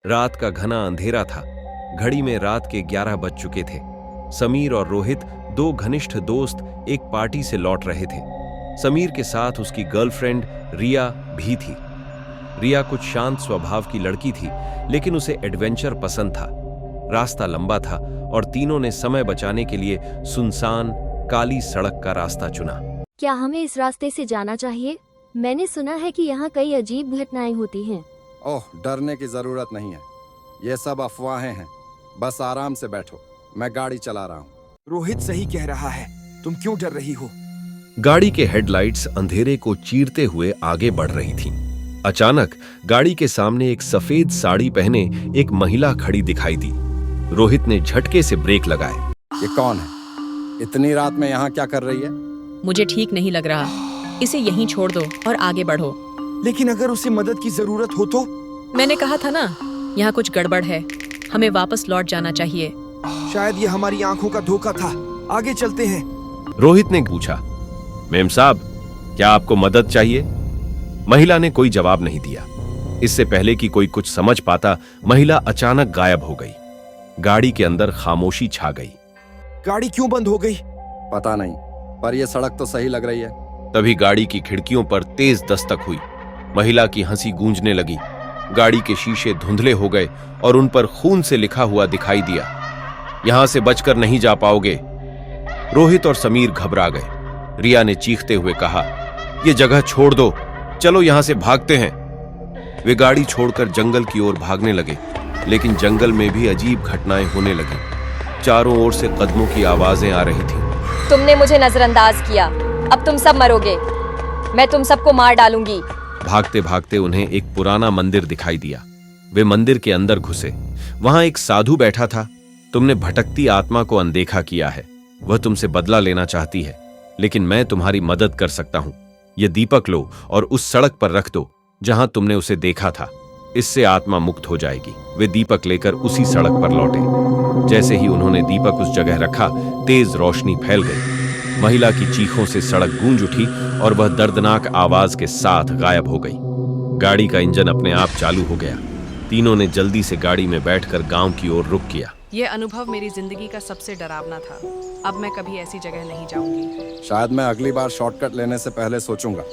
रात का घना अंधेरा था। घड़ी में रात के 11 बज चुके थे। समीर और रोहित, दो घनिष्ठ दोस्त, एक पार्टी से लौट रहे थे। समीर के साथ उसकी गर्लफ्रेंड रिया भी थी। रिया कुछ शांत स्वभाव की लड़की थी, लेकिन उसे एडवेंचर पसंद था। रास्ता लंबा था और तीनों ने समय बचाने के लिए सुनसान काली सड़क का रास्ता चुना। क्या हमें इस रास्ते से जाना चाहिए? मैंने सुना है कि यहाँ कई अजीब घटनाएं होती हैं। ओह, डरने की जरूरत नहीं है। ये सब अफवाहें हैं। बस आराम से बैठो, मैं गाड़ी चला रहा हूँ। रोहित सही कह रहा है। तुम क्यों डर रही हो? गाड़ी के हेडलाइट्स अंधेरे को चीरते हुए आगे बढ़ रही थीं। अचानक गाड़ी के सामने एक सफेद साड़ी पहने एक महिला खड़ी दिखाई दी। रोहित ने झटके से ब्रेक लगाए। ये कौन है? इतनी रात में यहाँ क्या कर रही है? मुझे ठीक नहीं लग रहा। इसे यहीं छोड़ दो और आगे बढ़ो। लेकिन अगर उसे मदद की जरूरत हो तो? मैंने कहा था ना, यहाँ कुछ गड़बड़ है। हमें वापस लौट जाना चाहिए। शायद ये हमारी आंखों का धोखा था। आगे चलते हैं। रोहित ने पूछा, मेम साहब, क्या आपको मदद चाहिए? महिला ने कोई जवाब नहीं दिया। इससे पहले कि कोई कुछ समझ पाता, महिला अचानक गायब हो गई। गाड़ी के अंदर खामोशी छा गई। गाड़ी क्यों बंद हो गई? पता नहीं, पर यह सड़क तो सही लग रही है। तभी गाड़ी की खिड़कियों पर तेज दस्तक हुई। महिला की हंसी गूंजने लगी। गाड़ी के शीशे धुंधले हो गए और उन पर खून से लिखा हुआ दिखाई दिया, यहां से बचकर नहीं जा पाओगे। रोहित और समीर घबरा गए। रिया ने चीखते हुए कहा, यह जगह छोड़ दो, चलो यहां से भागते हैं। वे गाड़ी छोड़कर जंगल की ओर भागने लगे, लेकिन जंगल में भी अजीब घटनाएं होने लगी। चारों ओर से कदमों की आवाजें आ रही थीं। तुमने मुझे नजरअंदाज किया, अब तुम सब मरोगे। मैं तुम सबको मार डालूंगी। भागते भागते उन्हें एक पुराना मंदिर दिखाई दिया। वे मंदिर के अंदर घुसे। वहां एक साधु बैठा था। तुमने भटकती आत्मा को अनदेखा किया है। वह तुमसे बदला लेना चाहती है, लेकिन मैं तुम्हारी मदद कर सकता हूं। यह दीपक लो और उस सड़क पर रख दो जहां तुमने उसे देखा था। इससे आत्मा मुक्त हो जाएगी। वे दीपक लेकर उसी सड़क पर लौटे। जैसे ही उन्होंने दीपक उस जगह रखा, तेज रोशनी फैल गई। महिला की चीखों से सड़क गूंज उठी और वह दर्दनाक आवाज के साथ गायब हो गई। गाड़ी का इंजन अपने आप चालू हो गया। तीनों ने जल्दी से गाड़ी में बैठकर गांव की ओर रुख किया। यह अनुभव मेरी जिंदगी का सबसे डरावना था। अब मैं कभी ऐसी जगह नहीं जाऊंगी। शायद मैं अगली बार शॉर्टकट लेने से पहले सोचूंगा।